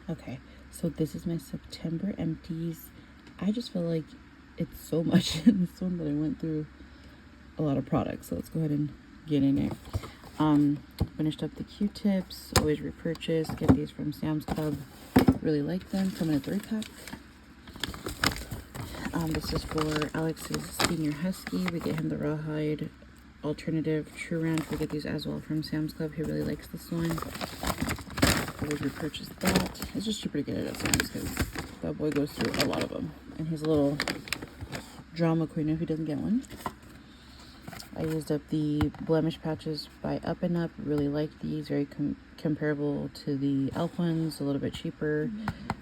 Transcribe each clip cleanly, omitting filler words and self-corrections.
Okay, so this is my September empties. I just feel like it's so much in this one that I went through a lot of products. So let's go ahead and get in it. Finished up the Q-tips. Always repurchase. Get these from Sam's Club. Really like them. Come in a 3-pack. This is for Alex's senior husky. We get him the rawhide alternative True Ranch. We get these as well from Sam's Club. He really likes this one. Always repurchase that. It's just cheaper to get it at Sam's because that boy goes through a lot of them. And he's a little drama queen if he doesn't get one. I used up the blemish patches by Up and Up. Really like these. Very comparable to the Elf ones. A little bit cheaper.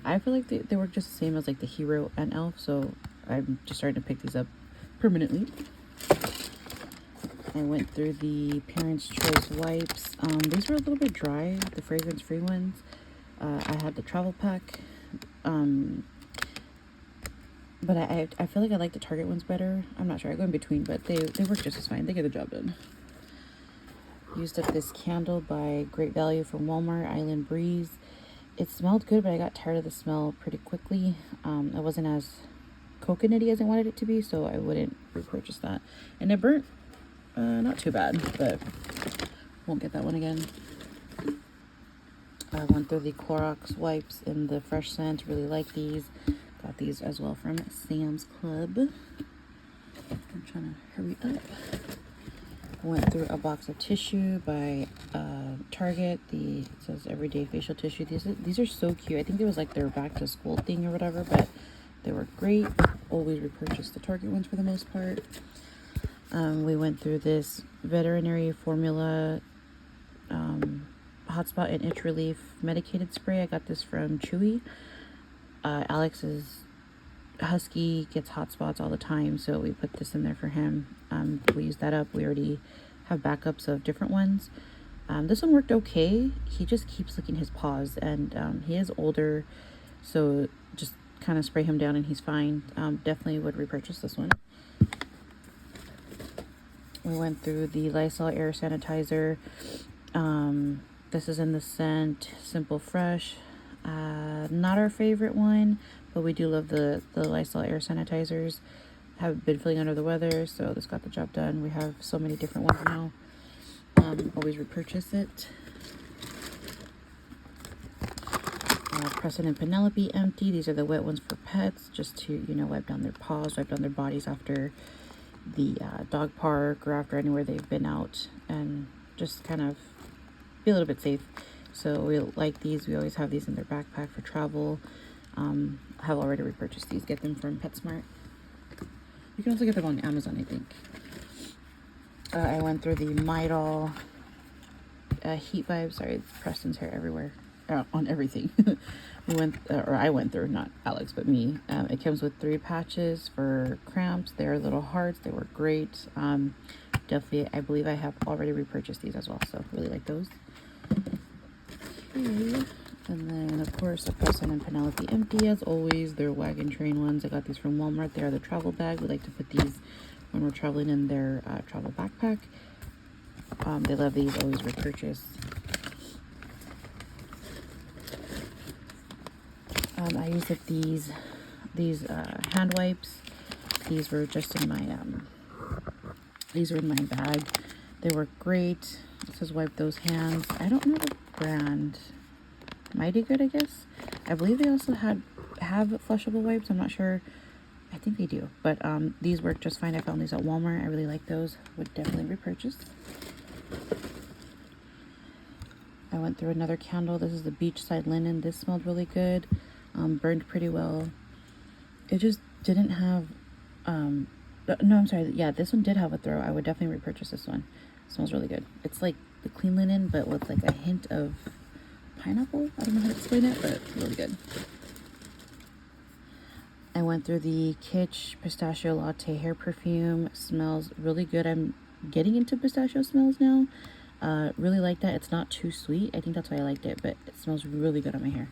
I feel like they work just the same as like the Hero and Elf. So I'm just starting to pick these up permanently. I went through the Parents' Choice wipes. These were a little bit dry, the fragrance-free ones. I had the travel pack. But I feel like I like the Target ones better. I'm not sure. I go in between, but they work just as fine. They get the job done. Used up this candle by Great Value from Walmart, Island Breeze. It smelled good, but I got tired of the smell pretty quickly. It wasn't as coconutty as I wanted it to be, so I wouldn't repurchase that. And it burnt. Not too bad, but won't get that one again. I went through the Clorox wipes in the fresh scent. Really like these. Got these as well from Sam's Club. I'm trying to hurry up. Went through a box of tissue by Target. It says Everyday Facial Tissue. These are so cute. I think it was like their back to school thing or whatever, but they were great. Always repurchase the Target ones for the most part. We went through this veterinary formula hotspot and itch relief medicated spray. I got this from Chewy. Alex's husky gets hot spots all the time, so we put this in there for him. We used that up. We already have backups of different ones. This one worked okay. He just keeps licking his paws, and he is older, so just kind of spray him down and he's fine. Definitely would repurchase this one. We went through the Lysol air sanitizer. This is in the scent Simple Fresh. Not our favorite one, but we do love the Lysol air sanitizers. Have been feeling under the weather, so this got the job done. We have so many different ones now. Always repurchase it. Preston and Penelope Empty. These are the wet ones for pets, just to, wipe down their paws, wipe down their bodies after the dog park or after anywhere they've been out, and just kind of be a little bit safe. So we like these. We always have these in their backpack for travel. I have already repurchased these. Get them from PetSmart. You can also get them on Amazon, I think. I went through the Midol Heat Vibes. Sorry, Preston's hair everywhere. On everything. I went through, not Alex, but me. It comes with 3 patches for cramps. They're little hearts. They were great. Definitely, I believe I have already repurchased these as well, so really like those. Okay. And then, of course, the Preston and Penelope Empty, as always. They're wagon train ones. I got these from Walmart. They are the travel bag. We like to put these when we're traveling in their travel backpack. They love these. Always repurchase. I used up these hand wipes. These were just in my these were in my bag. They were great. It says wipe those hands. I don't know the brand. Mighty Good, I guess. I believe they also have flushable wipes. I'm not sure. I think they do, but these work just fine. I found these at Walmart. I really like those. Would definitely repurchase. I went through another candle. This is the Beachside Linen. This smelled really good. Burned pretty well. It just didn't have no, I'm sorry, yeah, this one did have a throw. I would definitely repurchase this one. It smells really good. It's like the clean linen, but with like a hint of pineapple. I don't know how to explain it, but it's really good. I went through the Kitsch Pistachio Latte Hair Perfume. Smells really good. I'm getting into pistachio smells now. Really like that. It's not too sweet. I think that's why I liked it, but it smells really good on my hair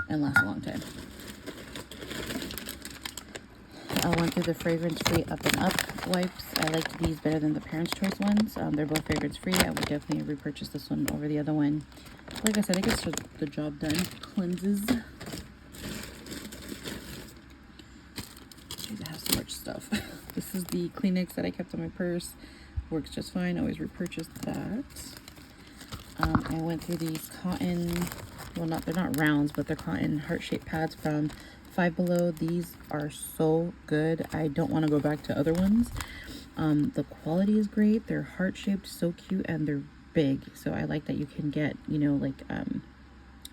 and lasts a long time. I went through the fragrance-free Up and Up wipes. I liked these better than the Parents' Choice ones. They're both fragrance-free. I would definitely repurchase this one over the other one. Like I said, it gets the job done. Cleanses. Jeez, I have so much stuff. This is the Kleenex that I kept in my purse. Works just fine. Always repurchase that. I went through these cotton, well, they're not rounds, but they're cotton heart-shaped pads from Five Below. These are so good. I don't want to go back to other ones. The quality is great. They're heart-shaped, so cute, and they're big. So I like that you can get, you know, like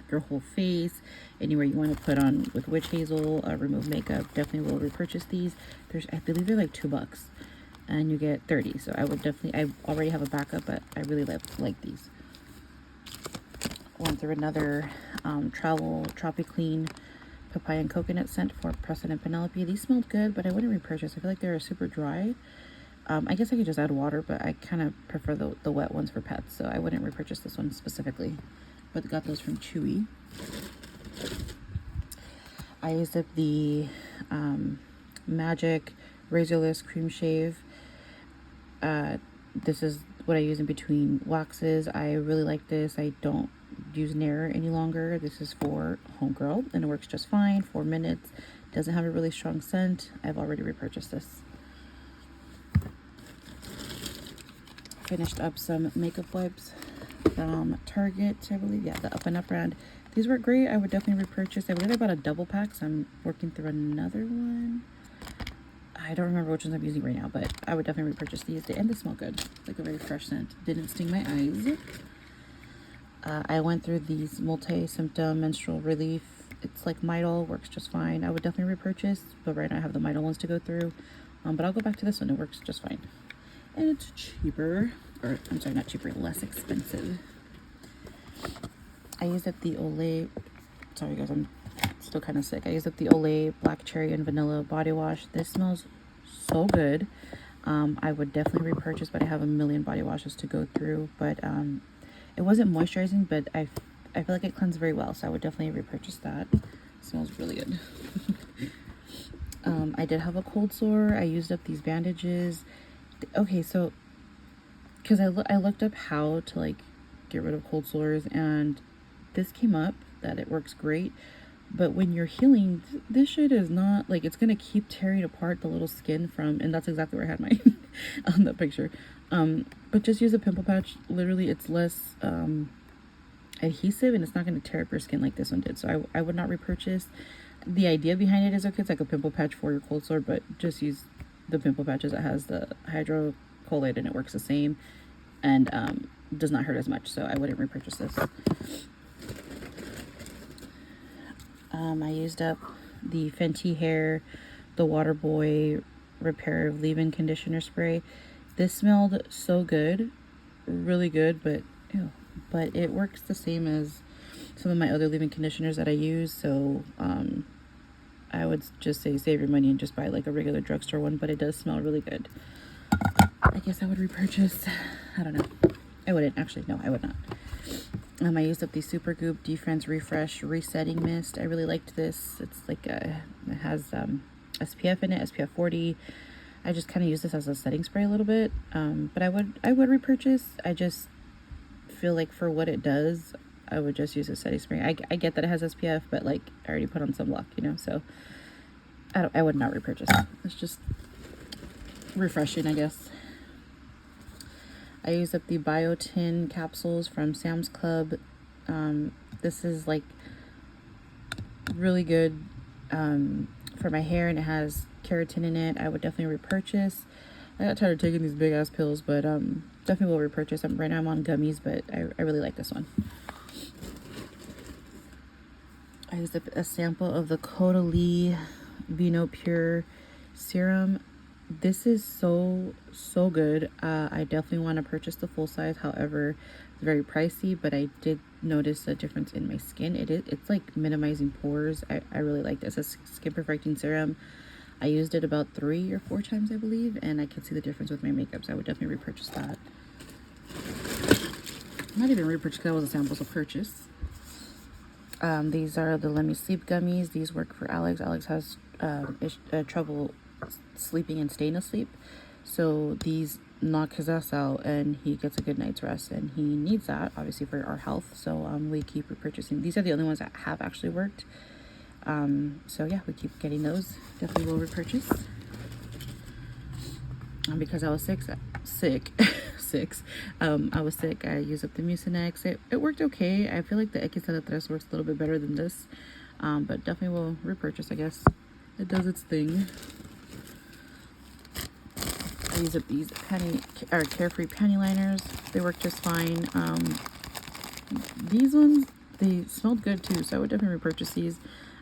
your whole face, anywhere you want to put on with witch hazel, remove makeup. Definitely will repurchase these. I believe they're like $2, and you get 30. So I would definitely, I already have a backup, but I really like these. Went through another travel Tropiclean papaya and coconut scent for Preston and Penelope. These smelled good, but I wouldn't repurchase. I feel like they're super dry. I guess I could just add water, but I kind of prefer the wet ones for pets, so I wouldn't repurchase this one specifically. But got those from Chewy. I used up the Magic Razorless Cream Shave. This is what I use in between waxes. I really like this. I don't use Nair any longer. This is for Homegirl, and it works just fine. 4 minutes. Doesn't have a really strong scent. I've already repurchased this. Finished up some makeup wipes from Target, I believe. Yeah, the Up and Up brand. These were great. I would definitely repurchase. I believe I bought a double pack, so I'm working through another one. I don't remember which ones I'm using right now, but I would definitely repurchase these. And they smell good. Like a very fresh scent. Didn't sting my eyes. I went through these multi-symptom menstrual relief. It's like Midol, works just fine. I would definitely repurchase, but right now I have the Midol ones to go through. But I'll go back to this one. It works just fine. And it's cheaper. Or, I'm sorry, not cheaper, less expensive. I used up the Olay. Sorry guys, I'm still kind of sick. I used up the Olay Black Cherry and Vanilla Body Wash. This smells so good. I would definitely repurchase, but I have a million body washes to go through. But it wasn't moisturizing, but I feel like it cleansed very well, so I would definitely repurchase that. It smells really good. I did have a cold sore. I used up these bandages. Okay, so because I looked up how to like get rid of cold sores, and this came up that it works great. But when you're healing, this shit is not like, it's gonna keep tearing apart the little skin from, and that's exactly where I had mine on the picture. But just use a pimple patch. Literally, it's less adhesive, and it's not going to tear up your skin like this one did. So I would not repurchase. The idea behind it is okay. It's like a pimple patch for your cold sore, but just use the pimple patches that has the hydrocolloid, and it works the same, and does not hurt as much. So I wouldn't repurchase this. I used up the Fenty Hair, the Waterboy Repair Leave-In Conditioner Spray. This smelled so good, really good, but ew, but it works the same as some of my other leave-in conditioners that I use. So I would just say save your money and just buy like a regular drugstore one, but it does smell really good. I guess I would repurchase. I don't know. I wouldn't actually. No, I would not. I used up the Supergoop Defense Refresh Resetting Mist. I really liked this. It's like it has SPF in it, SPF 40. I just kind of use this as a setting spray a little bit. But I would repurchase. I just feel like for what it does, I would just use a setting spray. I get that it has SPF, but like I already put on sunblock, you know, so I would not repurchase. It's just refreshing, I guess. I use up the Biotin capsules from Sam's Club. This is like really good for my hair, and it has keratin in it. I would definitely repurchase. I got tired of taking these big ass pills, but definitely will repurchase. Right now I'm on gummies, but I really like this one. I used up a sample of the Caudalie Vino Pure Serum. This is so good. I definitely want to purchase the full size. However, it's very pricey, but I did notice a difference in my skin. It's like minimizing pores. I really like this. It's a skin perfecting serum. I used it about 3 or 4 times, I believe, and I could see the difference with my makeup, so I would definitely repurchase that. Not even repurchase, because that was a sample, so purchase. These are the Let Me Sleep gummies. These work for Alex. Alex has trouble sleeping and staying asleep. So these knock his ass out and he gets a good night's rest, and he needs that obviously for our health. So we keep repurchasing. These are the only ones that have actually worked. So yeah, we keep getting those. Definitely will repurchase. Because I was sick, I was sick. I used up the Mucinex. It worked okay. I feel like the XL3 works a little bit better than this, but definitely will repurchase. I guess it does its thing. I use up these Carefree panty liners. They work just fine. These ones, they smelled good too, so I would definitely repurchase these.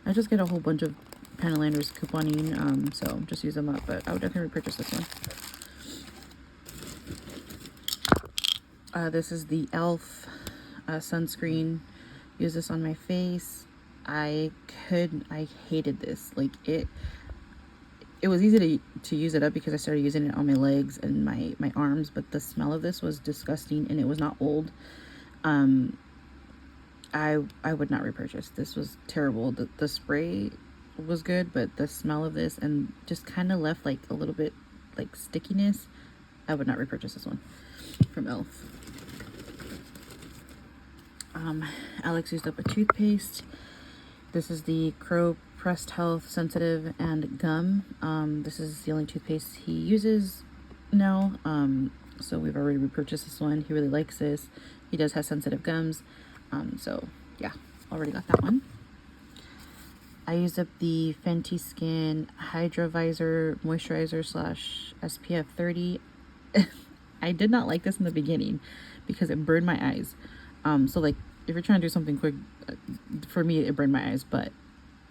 I just get a whole bunch of panty liners couponing, so just use them up, but I would definitely repurchase this one. This is the e.l.f. Sunscreen. Use this on my face. I hated this. Like it was easy to use it up because I started using it on my legs and my arms, but the smell of this was disgusting, and it was not old. I would not repurchase. This was terrible. The spray was good, but the smell of this and just kind of left like a little bit like stickiness. I would not repurchase this one from e.l.f. Alex used up a toothpaste. This is the Crow Pressed Health Sensitive and Gum. This is the only toothpaste he uses now. So we've already repurchased this one. He really likes this. He does have sensitive gums. So yeah, already got that one. I used up the Fenty Skin Hydra Visor Moisturizer / SPF 30. I did not like this in the beginning because it burned my eyes. So like if you're trying to do something quick, for me it burned my eyes, but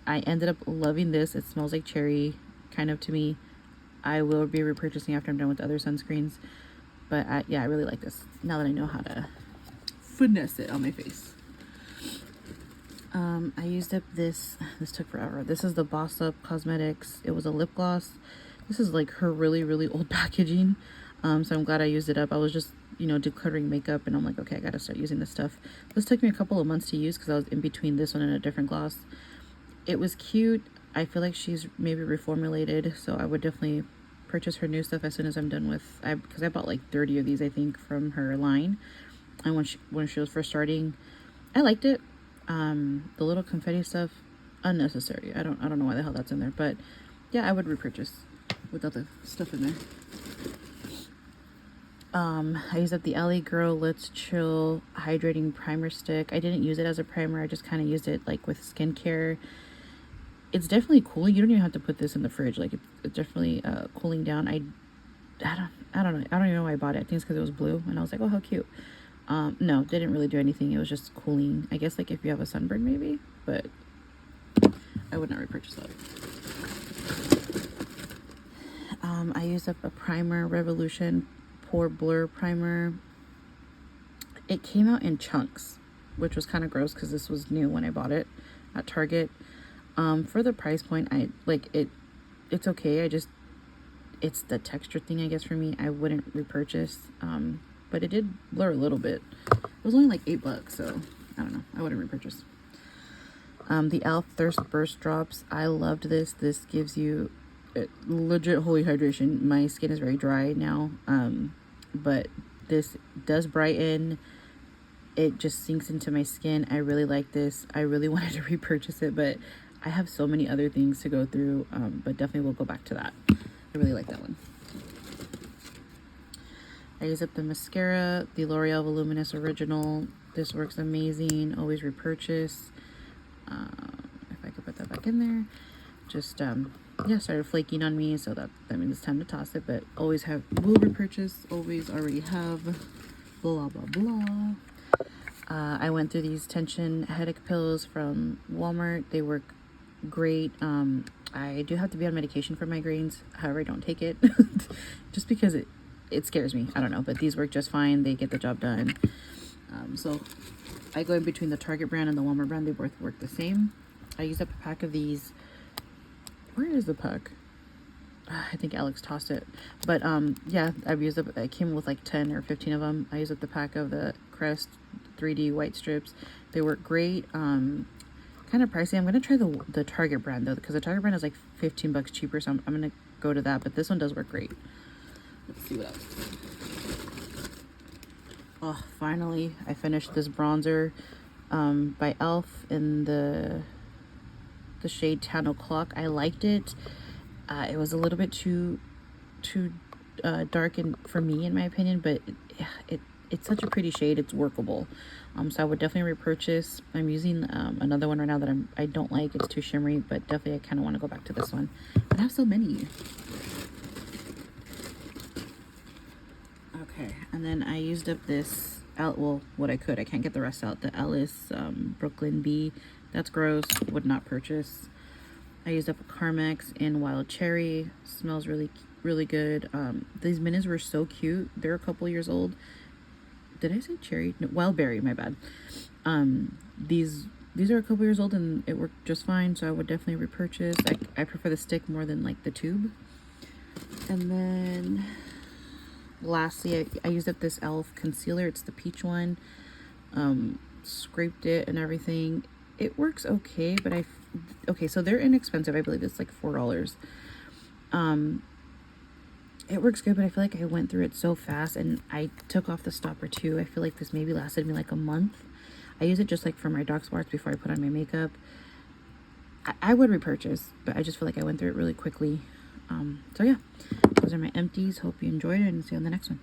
I ended up loving this. It smells like cherry kind of to me. I will be repurchasing after I'm done with the other sunscreens, but I really like this now that I know how to finesse it on my face. I used up this took forever. This is the Boss Up Cosmetics. It was a lip gloss. This is like her really old packaging. So I'm glad I used it up. I was just, decluttering makeup, and I'm like, okay, I gotta start using this stuff. This took me a couple of months to use because I was in between this one and a different gloss. It was cute. I feel like she's maybe reformulated, so I would definitely purchase her new stuff as soon as I'm done with, because I bought like 30 of these, I think, from her line. And when she was first starting, I liked it. The little confetti stuff, unnecessary. I don't know why the hell that's in there, but yeah, I would repurchase without the stuff in there. I used up the LA Girl Let's Chill Hydrating Primer Stick. I didn't use it as a primer. I just kind of used it like with skincare. It's definitely cooling. You don't even have to put this in the fridge. Like it's definitely cooling down. I don't know. I don't even know why I bought it. I think it's because it was blue, and I was like, oh, how cute. No, didn't really do anything. It was just cooling. I guess like if you have a sunburn maybe, but I would not repurchase that. I used up a primer, Revolution Pore Blur Primer. It came out in chunks, which was kind of gross because this was new when I bought it at Target. For the price point, I like it. It's okay. It's the texture thing, I guess, for me. I wouldn't repurchase. But it did blur a little bit. It was only like $8, so I don't know. I wouldn't repurchase. The e.l.f. Thirst Burst Drops. I loved this. This gives you legit holy hydration. My skin is very dry now, but this does brighten. It just sinks into my skin. I really like this. I really wanted to repurchase it, but I have so many other things to go through, but definitely will go back to that. I really like that one. I use up the mascara, the L'Oreal Voluminous Original. This works amazing. Always repurchase. If I could put that back in there. Just, started flaking on me, so that means it's time to toss it. But always will repurchase. Always already have. Blah, blah, blah. I went through these tension headache pills from Walmart. They work great. I do have to be on medication for migraines. However, I don't take it. Just because it scares me. I don't know, but these work just fine. They get the job done. So I go in between the Target brand and the Walmart brand. They both work the same. I used up a pack of these. Where is the pack? I think Alex tossed it. But yeah, I've used up. It came with like 10 or 15 of them. I used up the pack of the Crest 3D white strips. They work great. Kind of pricey. I'm gonna try the Target brand though, because the Target brand is like $15 cheaper. So I'm gonna go to that, but this one does work great. Let's see what else. Oh, finally, I finished this bronzer by e.l.f. in the shade Tan O'Clock. I liked it. It was a little bit too dark and for me, in my opinion, but it's such a pretty shade. It's workable. So I would definitely repurchase. I'm using another one right now that I don't like. It's too shimmery, but definitely I kind of want to go back to this one. But I have so many. Okay, and then I used up this what I could. I can't get the rest out. The Ellis Brooklyn Bee. That's gross. Would not purchase. I used up a Carmex in Wild Cherry. Smells really, really good. These minis were so cute. They're a couple years old. Did I say cherry? No, wild berry, my bad. These are a couple years old and it worked just fine, so I would definitely repurchase. I prefer the stick more than like the tube. And then lastly, I used up this e.l.f. concealer. It's the peach one. Scraped it and everything. It works okay, but okay, so they're inexpensive. I believe it's like $4. It works good, but I feel like I went through it so fast and I took off the stopper too. I feel like this maybe lasted me like a month. I use it just like for my dark spots before I put on my makeup. I would repurchase, but I just feel like I went through it really quickly. So yeah, those are my empties. Hope you enjoyed it and see you on the next one.